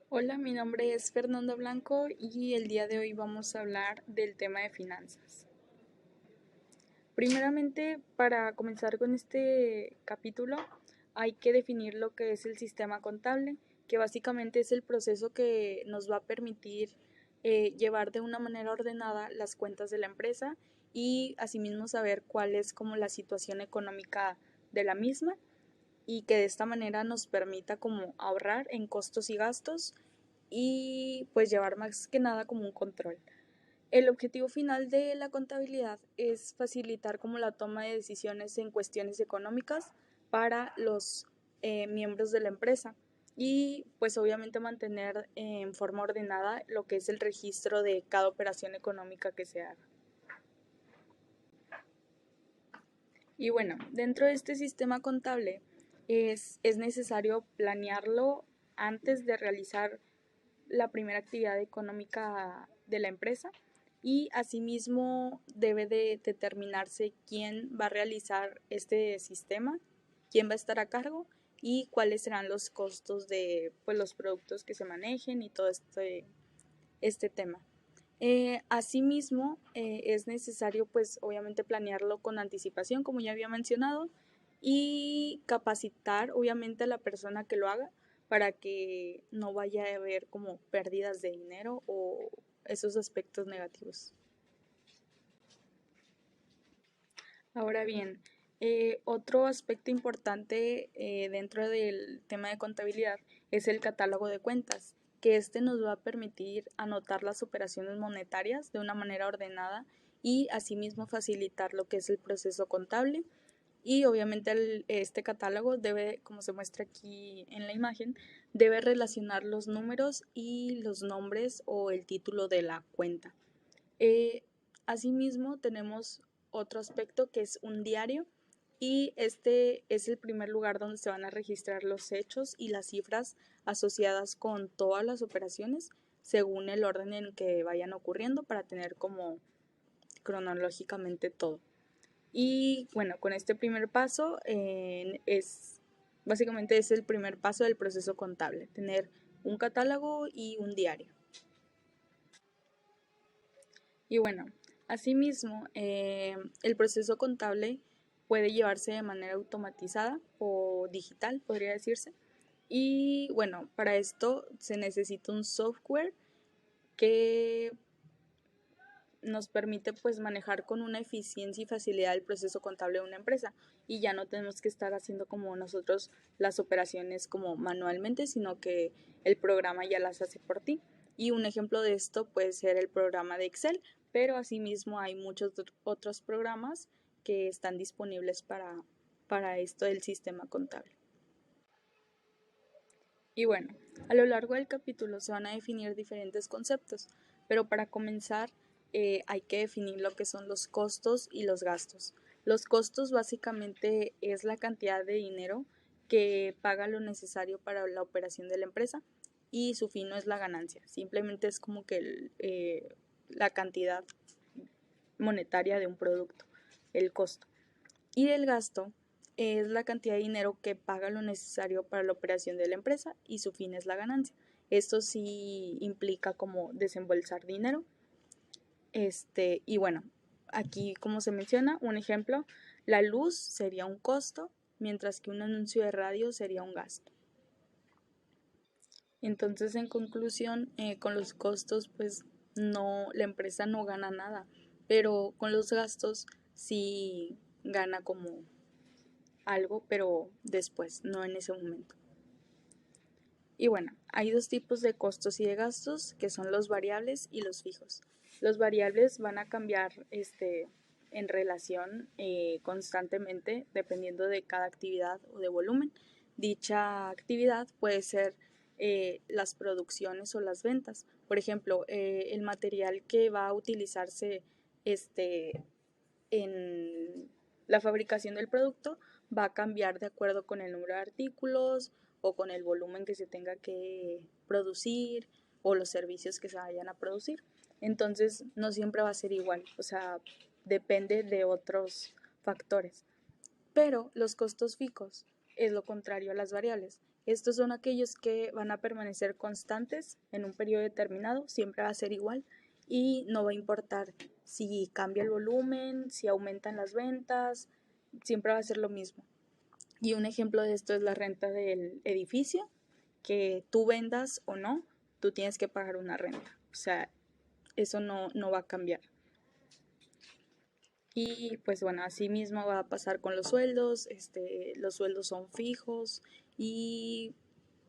Hola, mi nombre es Fernando Blanco y el día de hoy vamos a hablar del tema de finanzas. Primeramente, para comenzar con este capítulo, hay que definir lo que es el sistema contable, que básicamente es el proceso que nos va a permitir llevar de una manera ordenada las cuentas de la empresa y asimismo saber cuál es como la situación económica de la misma y que de esta manera nos permita como ahorrar en costos y gastos y pues llevar más que nada como un control. El objetivo final de la contabilidad es facilitar como la toma de decisiones en cuestiones económicas para los miembros de la empresa y pues obviamente mantener en forma ordenada lo que es el registro de cada operación económica que se haga. Y bueno, dentro de este sistema contable es necesario planearlo antes de realizar la primera actividad económica de la empresa y asimismo debe de determinarse quién va a realizar este sistema, quién va a estar a cargo y cuáles serán los costos de pues, los productos que se manejen y todo este tema. Asimismo, es necesario pues obviamente planearlo con anticipación, como ya había mencionado, y capacitar obviamente a la persona que lo haga para que no vaya a haber como pérdidas de dinero o esos aspectos negativos. Ahora bien, otro aspecto importante dentro del tema de contabilidad es el catálogo de cuentas, que este nos va a permitir anotar las operaciones monetarias de una manera ordenada y asimismo facilitar lo que es el proceso contable. Y obviamente este catálogo debe, como se muestra aquí en la imagen, debe relacionar los números y los nombres o el título de la cuenta. Eh, Asimismo, tenemos otro aspecto que es un diario y este es el primer lugar donde se van a registrar los hechos y las cifras asociadas con todas las operaciones según el orden en que vayan ocurriendo para tener como cronológicamente todo. Y bueno, con este primer paso básicamente es el primer paso del proceso contable, tener un catálogo y un diario. Y bueno, asimismo, el proceso contable puede llevarse de manera automatizada o digital, podría decirse. Y bueno, para esto se necesita un software que nos permite pues manejar con una eficiencia y facilidad el proceso contable de una empresa y ya no tenemos que estar haciendo como nosotros las operaciones como manualmente, sino que el programa ya las hace por ti. Y un ejemplo de esto puede ser el programa de Excel, pero asimismo hay muchos otros programas que están disponibles para esto del sistema contable. Y bueno, a lo largo del capítulo se van a definir diferentes conceptos, pero para comenzar hay que definir lo que son los costos y los gastos. Los costos básicamente es la cantidad de dinero que paga lo necesario para la operación de la empresa y su fin no es la ganancia, simplemente es como que la cantidad monetaria de un producto, el costo. Y el gasto es la cantidad de dinero que paga lo necesario para la operación de la empresa y su fin es la ganancia. Esto sí implica como desembolsar dinero. Y bueno, aquí como se menciona, un ejemplo, la luz sería un costo, mientras que un anuncio de radio sería un gasto. Entonces, en conclusión, con los costos, pues no, la empresa no gana nada, pero con los gastos sí gana como algo, pero después, no en ese momento. Y bueno, hay dos tipos de costos y de gastos, que son los variables y los fijos. Los variables van a cambiar en relación constantemente dependiendo de cada actividad o de volumen. Dicha actividad puede ser las producciones o las ventas. Por ejemplo, el material que va a utilizarse en la fabricación del producto va a cambiar de acuerdo con el número de artículos o con el volumen que se tenga que producir o los servicios que se vayan a producir. Entonces, no siempre va a ser igual, o sea, depende de otros factores. Pero los costos fijos es lo contrario a las variables. Estos son aquellos que van a permanecer constantes en un periodo determinado, siempre va a ser igual y no va a importar si cambia el volumen, si aumentan las ventas, siempre va a ser lo mismo. Y un ejemplo de esto es la renta del edificio, que tú vendas o no, tú tienes que pagar una renta. O sea, eso no va a cambiar. Y pues bueno, así mismo va a pasar con los sueldos son fijos y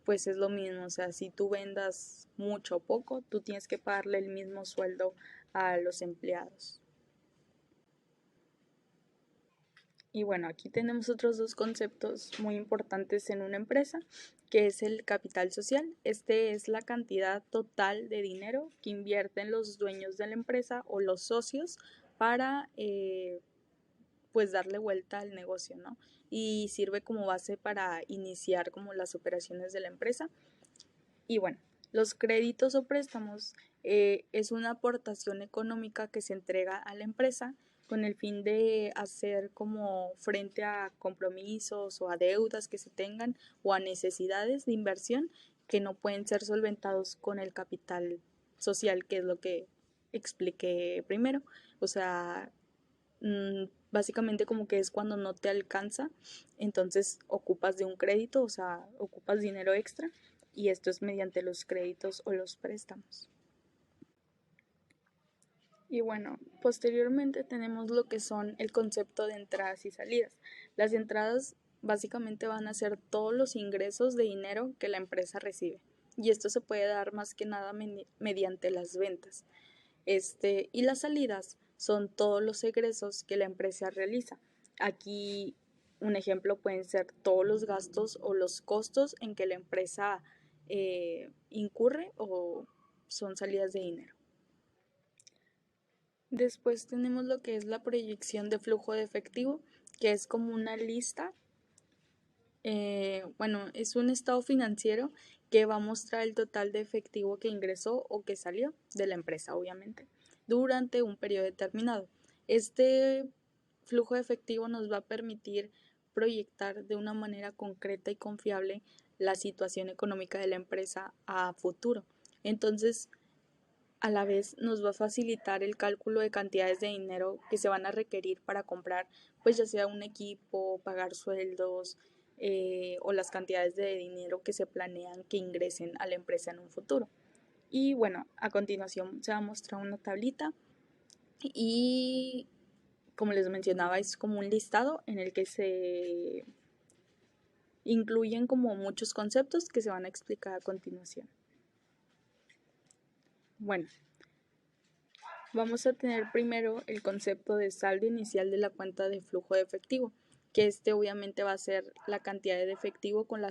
pues es lo mismo, o sea, si tú vendas mucho o poco, tú tienes que pagarle el mismo sueldo a los empleados. Y bueno, aquí tenemos otros dos conceptos muy importantes en una empresa, que es el capital social. Este es la cantidad total de dinero que invierten los dueños de la empresa o los socios para pues darle vuelta al negocio, ¿no? Y sirve como base para iniciar como las operaciones de la empresa. Y bueno, los créditos o préstamos es una aportación económica que se entrega a la empresa con el fin de hacer como frente a compromisos o a deudas que se tengan o a necesidades de inversión que no pueden ser solventados con el capital social, que es lo que expliqué primero. O sea, básicamente como que es cuando no te alcanza, entonces ocupas de un crédito, o sea, ocupas dinero extra y esto es mediante los créditos o los préstamos. Y bueno, posteriormente tenemos lo que son el concepto de entradas y salidas. Las entradas básicamente van a ser todos los ingresos de dinero que la empresa recibe. Y esto se puede dar más que nada mediante las ventas. Y las salidas son todos los egresos que la empresa realiza. Aquí un ejemplo pueden ser todos los gastos o los costos en que la empresa incurre o son salidas de dinero. Después tenemos lo que es la proyección de flujo de efectivo, que es como una lista, bueno, es un estado financiero que va a mostrar el total de efectivo que ingresó o que salió de la empresa, obviamente, durante un periodo determinado. Este flujo de efectivo nos va a permitir proyectar de una manera concreta y confiable la situación económica de la empresa a futuro. Entonces, a la vez nos va a facilitar el cálculo de cantidades de dinero que se van a requerir para comprar, pues ya sea un equipo, pagar sueldos o las cantidades de dinero que se planean que ingresen a la empresa en un futuro. Y bueno, a continuación se va a mostrar una tablita y como les mencionaba es como un listado en el que se incluyen como muchos conceptos que se van a explicar a continuación. Bueno, vamos a tener primero el concepto de saldo inicial de la cuenta de flujo de efectivo, que obviamente va a ser la cantidad de efectivo con la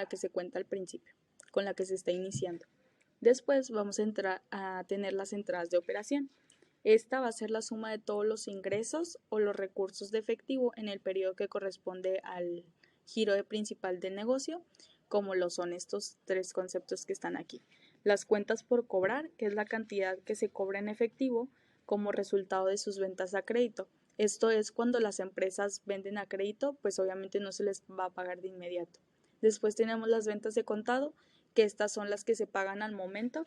que se cuenta al principio, con la que se está iniciando. Después vamos a tener las entradas de operación. Esta va a ser la suma de todos los ingresos o los recursos de efectivo en el periodo que corresponde al giro de principal del negocio, como lo son estos tres conceptos que están aquí. Las cuentas por cobrar, que es la cantidad que se cobra en efectivo como resultado de sus ventas a crédito. Esto es cuando las empresas venden a crédito, pues obviamente no se les va a pagar de inmediato. Después tenemos las ventas de contado, que estas son las que se pagan al momento,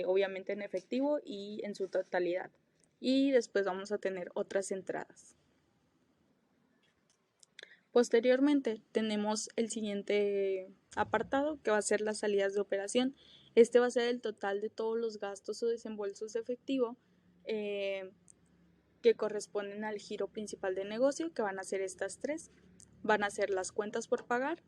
obviamente en efectivo y en su totalidad. Y después vamos a tener otras entradas. Posteriormente tenemos el siguiente apartado que va a ser las salidas de operación. Este va a ser el total de todos los gastos o desembolsos de efectivo que corresponden al giro principal de negocio, que van a ser estas tres. Van a ser las cuentas por pagar,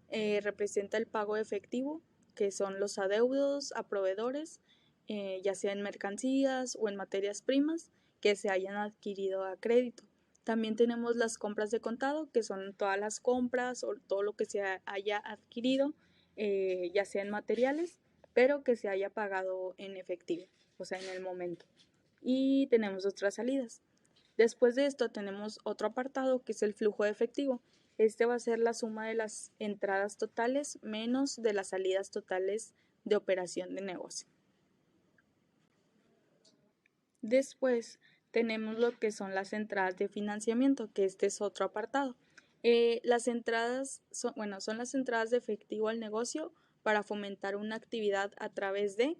representa el pago de efectivo, que son los adeudos a proveedores, ya sea en mercancías o en materias primas que se hayan adquirido a crédito. También tenemos las compras de contado, que son todas las compras o todo lo que se haya adquirido, ya sea en materiales, pero que se haya pagado en efectivo, o sea, en el momento. Y tenemos otras salidas. Después de esto tenemos otro apartado que es el flujo de efectivo. Este va a ser la suma de las entradas totales menos de las salidas totales de operación de negocio. Después tenemos lo que son las entradas de financiamiento, que este es otro apartado. Las entradas son las entradas de efectivo al negocio para fomentar una actividad a través de,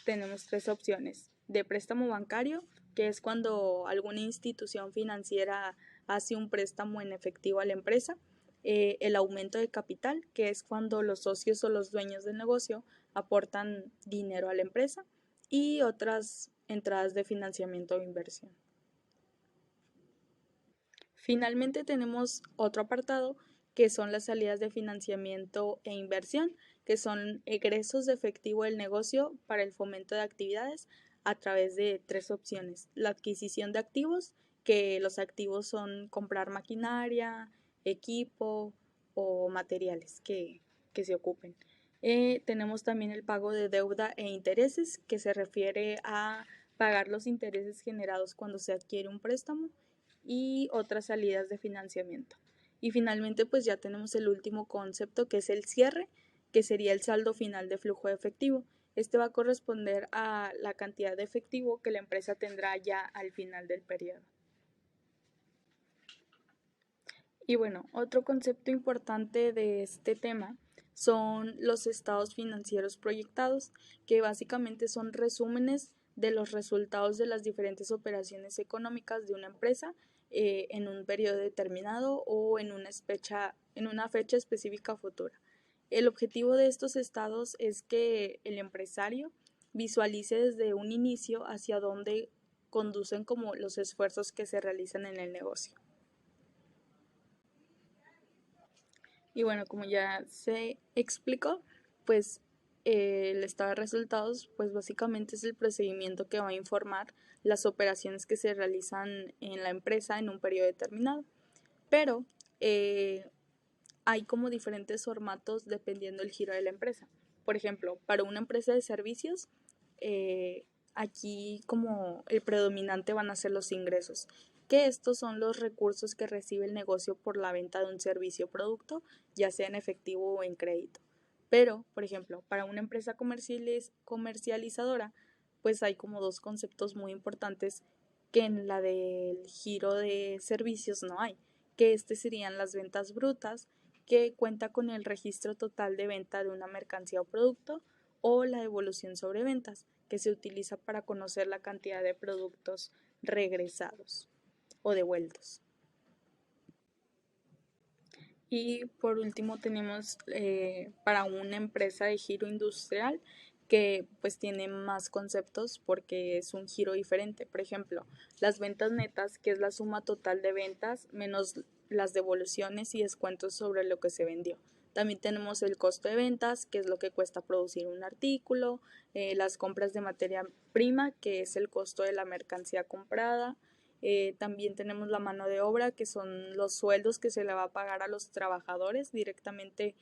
tenemos tres opciones: de préstamo bancario, que es cuando alguna institución financiera hace un préstamo en efectivo a la empresa; el aumento de capital, que es cuando los socios o los dueños del negocio aportan dinero a la empresa; y otras entradas de financiamiento o inversión. Finalmente tenemos otro apartado que son las salidas de financiamiento e inversión, que son egresos de efectivo del negocio para el fomento de actividades a través de tres opciones: la adquisición de activos, que los activos son comprar maquinaria, equipo o materiales que se ocupen. Tenemos también el pago de deuda e intereses, que se refiere a pagar los intereses generados cuando se adquiere un préstamo, y otras salidas de financiamiento. Y finalmente pues ya tenemos el último concepto, que es el cierre, que sería el saldo final de flujo de efectivo. Este va a corresponder a la cantidad de efectivo que la empresa tendrá ya al final del periodo. Y bueno, otro concepto importante de este tema son los estados financieros proyectados, que básicamente son resúmenes de los resultados de las diferentes operaciones económicas de una empresa en un periodo determinado o en una fecha específica futura. El objetivo de estos estados es que el empresario visualice desde un inicio hacia dónde conducen como los esfuerzos que se realizan en el negocio. Y bueno, como ya se explicó, pues el estado de resultados, pues básicamente es el procedimiento que va a informar las operaciones que se realizan en la empresa en un periodo determinado. Pero eh, hay como diferentes formatos dependiendo del giro de la empresa. Por ejemplo, para una empresa de servicios, eh, aquí como el predominante van a ser los ingresos, que estos son los recursos que recibe el negocio por la venta de un servicio o producto, ya sea en efectivo o en crédito. Pero, por ejemplo, para una empresa comercializadora, pues hay como dos conceptos muy importantes que en la del giro de servicios no hay, que serían las ventas brutas, que cuenta con el registro total de venta de una mercancía o producto; o la devolución sobre ventas, que se utiliza para conocer la cantidad de productos regresados o devueltos. Y por último tenemos para una empresa de giro industrial, que pues tiene más conceptos porque es un giro diferente. Por ejemplo, las ventas netas, que es la suma total de ventas menos las devoluciones y descuentos sobre lo que se vendió. También tenemos el costo de ventas, que es lo que cuesta producir un artículo; las compras de materia prima, que es el costo de la mercancía comprada; también tenemos la mano de obra, que son los sueldos que se le va a pagar a los trabajadores directamente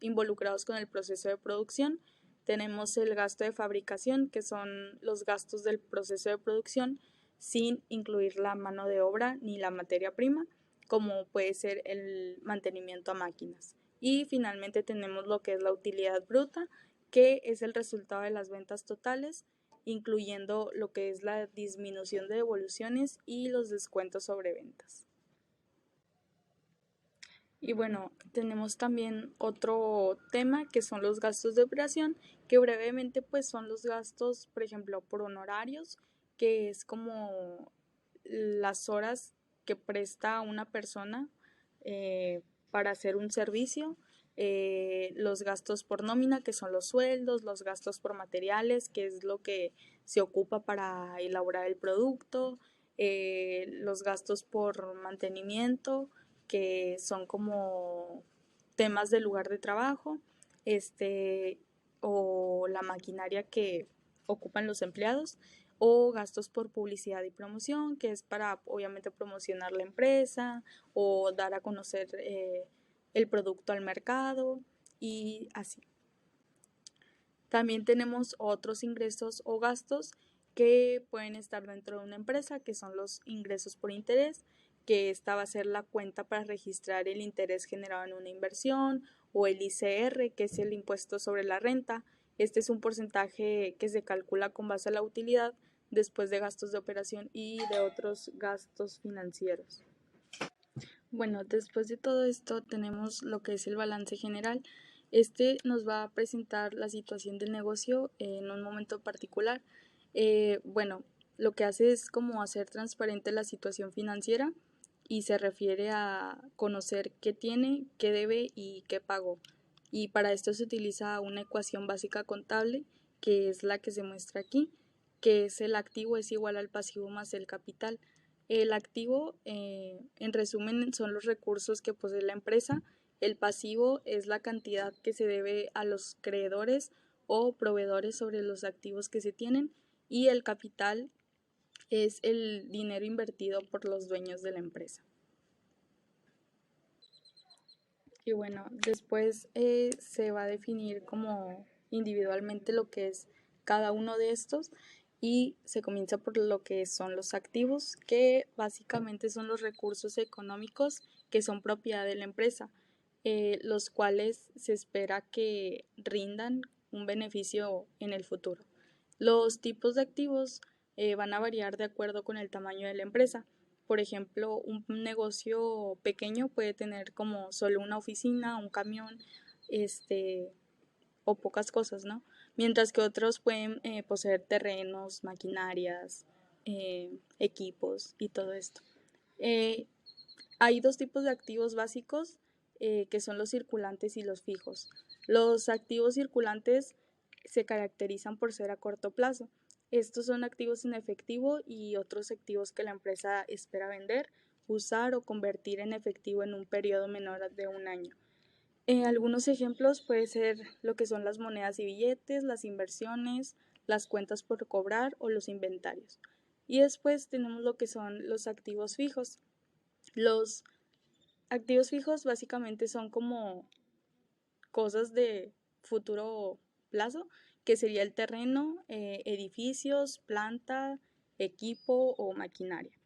involucrados con el proceso de producción. Tenemos el gasto de fabricación, que son los gastos del proceso de producción sin incluir la mano de obra ni la materia prima, como puede ser el mantenimiento a máquinas. Y finalmente tenemos lo que es la utilidad bruta, que es el resultado de las ventas totales, incluyendo lo que es la disminución de devoluciones y los descuentos sobre ventas. Y bueno, tenemos también otro tema, que son los gastos de operación, que brevemente pues son los gastos, por ejemplo, por honorarios, que es como las horas que presta una persona para hacer un servicio; los gastos por nómina, que son los sueldos; los gastos por materiales, que es lo que se ocupa para elaborar el producto; los gastos por mantenimiento, que son como temas del lugar de trabajo, o la maquinaria que ocupan los empleados; o gastos por publicidad y promoción, que es para obviamente promocionar la empresa o dar a conocer el producto al mercado, y así. También tenemos otros ingresos o gastos que pueden estar dentro de una empresa, que son los ingresos por interés, que esta va a ser la cuenta para registrar el interés generado en una inversión; o el ICR, que es el impuesto sobre la renta. Este es un porcentaje que se calcula con base a la utilidad después de gastos de operación y de otros gastos financieros. Bueno, después de todo esto tenemos lo que es el balance general. Este nos va a presentar la situación del negocio en un momento particular. Bueno, lo que hace es como hacer transparente la situación financiera y se refiere a conocer qué tiene, qué debe y qué pagó. Y para esto se utiliza una ecuación básica contable, que es la que se muestra aquí, que es el activo es igual al pasivo más el capital. El activo, en resumen, son los recursos que posee la empresa. El pasivo es la cantidad que se debe a los creedores o proveedores sobre los activos que se tienen. Y el capital es el dinero invertido por los dueños de la empresa. Y bueno, después se va a definir como individualmente lo que es cada uno de estos y se comienza por lo que son los activos, que básicamente son los recursos económicos que son propiedad de la empresa, los cuales se espera que rindan un beneficio en el futuro. Los tipos de activos van a variar de acuerdo con el tamaño de la empresa. Por ejemplo, un negocio pequeño puede tener como solo una oficina, un camión, este, o pocas cosas, ¿no? Mientras que otros pueden poseer terrenos, maquinarias, equipos y todo esto. Eh, Hay dos tipos de activos básicos que son los circulantes y los fijos. Los activos circulantes se caracterizan por ser a corto plazo. Estos son activos en efectivo y otros activos que la empresa espera vender, usar o convertir en efectivo en un periodo menor de un año. Algunos ejemplos puede ser lo que son las monedas y billetes, las inversiones, las cuentas por cobrar o los inventarios. Y después tenemos lo que son los activos fijos. Los activos fijos básicamente son como cosas de futuro plazo, que sería el terreno, edificios, planta, equipo o maquinaria.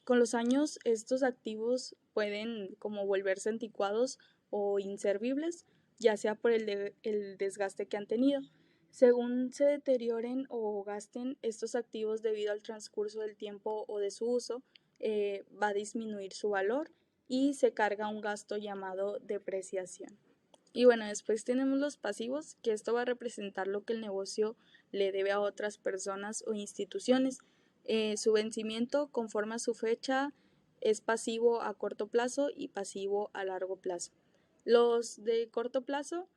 Con los años estos activos pueden como volverse anticuados o inservibles, ya sea por el desgaste que han tenido. Según se deterioren o gasten estos activos debido al transcurso del tiempo o de su uso, va a disminuir su valor y se carga un gasto llamado depreciación. Y bueno, después tenemos los pasivos, que esto va a representar lo que el negocio le debe a otras personas o instituciones. Su vencimiento conforme a su fecha es pasivo a corto plazo y pasivo a largo plazo. Los de corto plazo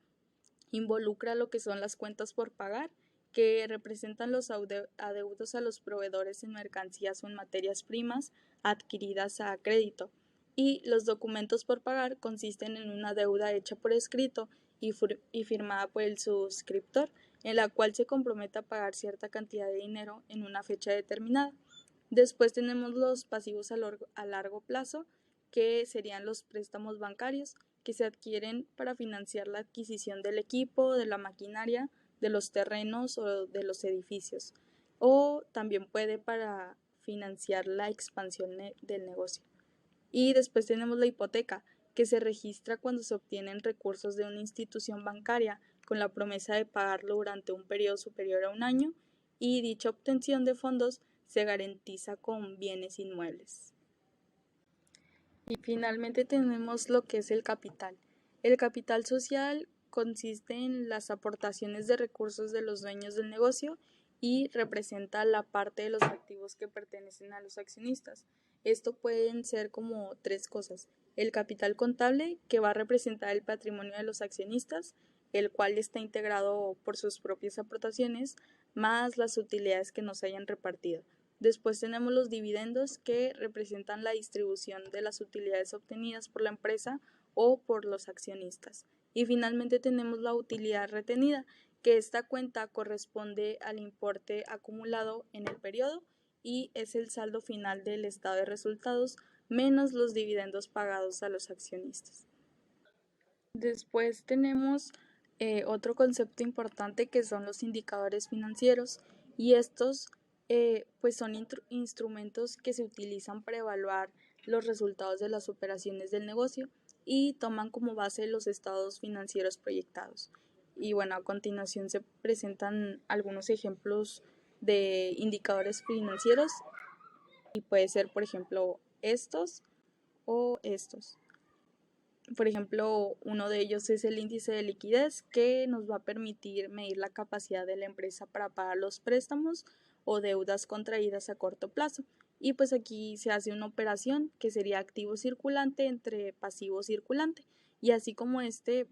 involucra lo que son las cuentas por pagar, que representan los adeudos a los proveedores en mercancías o en materias primas adquiridas a crédito. Y los documentos por pagar consisten en una deuda hecha por escrito y firmada por el suscriptor, en la cual se compromete a pagar cierta cantidad de dinero en una fecha determinada. Después tenemos los pasivos a largo plazo, que serían los préstamos bancarios, que se adquieren para financiar la adquisición del equipo, de la maquinaria, de los terrenos o de los edificios, o también puede para financiar la expansión del negocio. Y después tenemos la hipoteca, que se registra cuando se obtienen recursos de una institución bancaria con la promesa de pagarlo durante un periodo superior a un año, y dicha obtención de fondos se garantiza con bienes inmuebles. Y finalmente tenemos lo que es el capital. El capital social consiste en las aportaciones de recursos de los dueños del negocio y representa la parte de los activos que pertenecen a los accionistas. Esto pueden ser como tres cosas. El capital contable, que va a representar el patrimonio de los accionistas, el cual está integrado por sus propias aportaciones, más las utilidades que nos hayan repartido. Después tenemos los dividendos, que representan la distribución de las utilidades obtenidas por la empresa o por los accionistas. Y finalmente tenemos la utilidad retenida, que esta cuenta corresponde al importe acumulado en el periodo y es el saldo final del estado de resultados menos los dividendos pagados a los accionistas. Después tenemos otro concepto importante, que son los indicadores financieros, y estos pues son instrumentos que se utilizan para evaluar los resultados de las operaciones del negocio y toman como base los estados financieros proyectados. Y bueno, a continuación se presentan algunos ejemplos de indicadores financieros y puede ser, por ejemplo, estos. o estos. Por ejemplo, uno de ellos es el índice de liquidez, que nos va a permitir medir la capacidad de la empresa para pagar los préstamos o deudas contraídas a corto plazo. Y pues aquí se hace una operación que sería activo circulante entre pasivo circulante. Y así como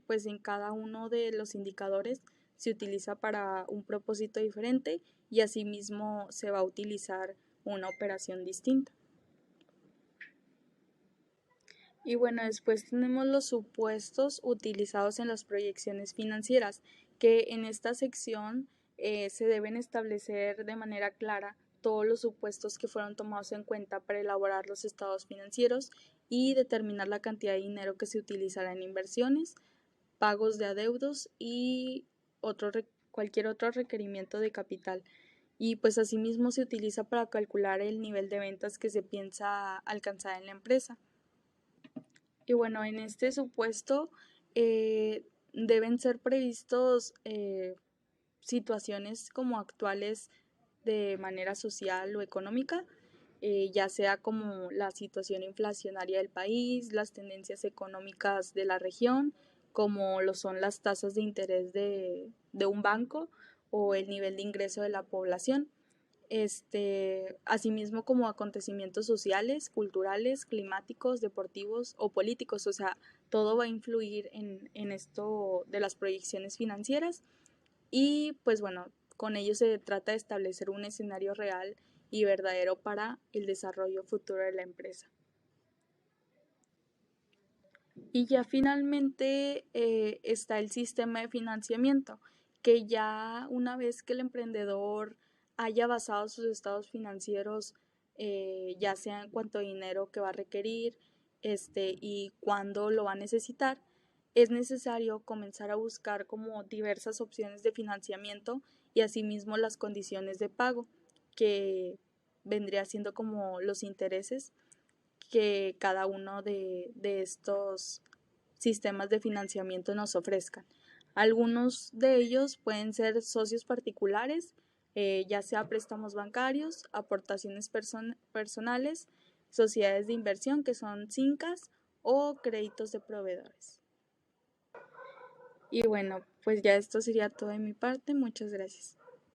pues en cada uno de los indicadores se utiliza para un propósito diferente y asimismo se va a utilizar una operación distinta. Y bueno, después tenemos los supuestos utilizados en las proyecciones financieras, que en esta sección se deben establecer de manera clara todos los supuestos que fueron tomados en cuenta para elaborar los estados financieros y determinar la cantidad de dinero que se utilizará en inversiones, pagos de adeudos y cualquier otro requerimiento de capital. Y pues asimismo se utiliza para calcular el nivel de ventas que se piensa alcanzar en la empresa. Y bueno, en este supuesto deben ser previstos situaciones como actuales de manera social o económica, ya sea como la situación inflacionaria del país, las tendencias económicas de la región, como lo son las tasas de interés de un banco o el nivel de ingreso de la población. Asimismo como acontecimientos sociales, culturales, climáticos, deportivos o políticos, o sea, todo va a influir en esto de las proyecciones financieras y pues bueno, con ello se trata de establecer un escenario real y verdadero para el desarrollo futuro de la empresa. Y ya finalmente está el sistema de financiamiento, que ya una vez que el emprendedor haya basado sus estados financieros, ya sea en cuanto a dinero que va a requerir y cuándo lo va a necesitar, es necesario comenzar a buscar como diversas opciones de financiamiento y asimismo las condiciones de pago, que vendría siendo como los intereses que cada uno de estos sistemas de financiamiento nos ofrezcan. Algunos de ellos pueden ser socios particulares, ya sea préstamos bancarios, aportaciones personales, sociedades de inversión que son SINCAS o créditos de proveedores. Y bueno, pues ya esto sería todo de mi parte. Muchas gracias.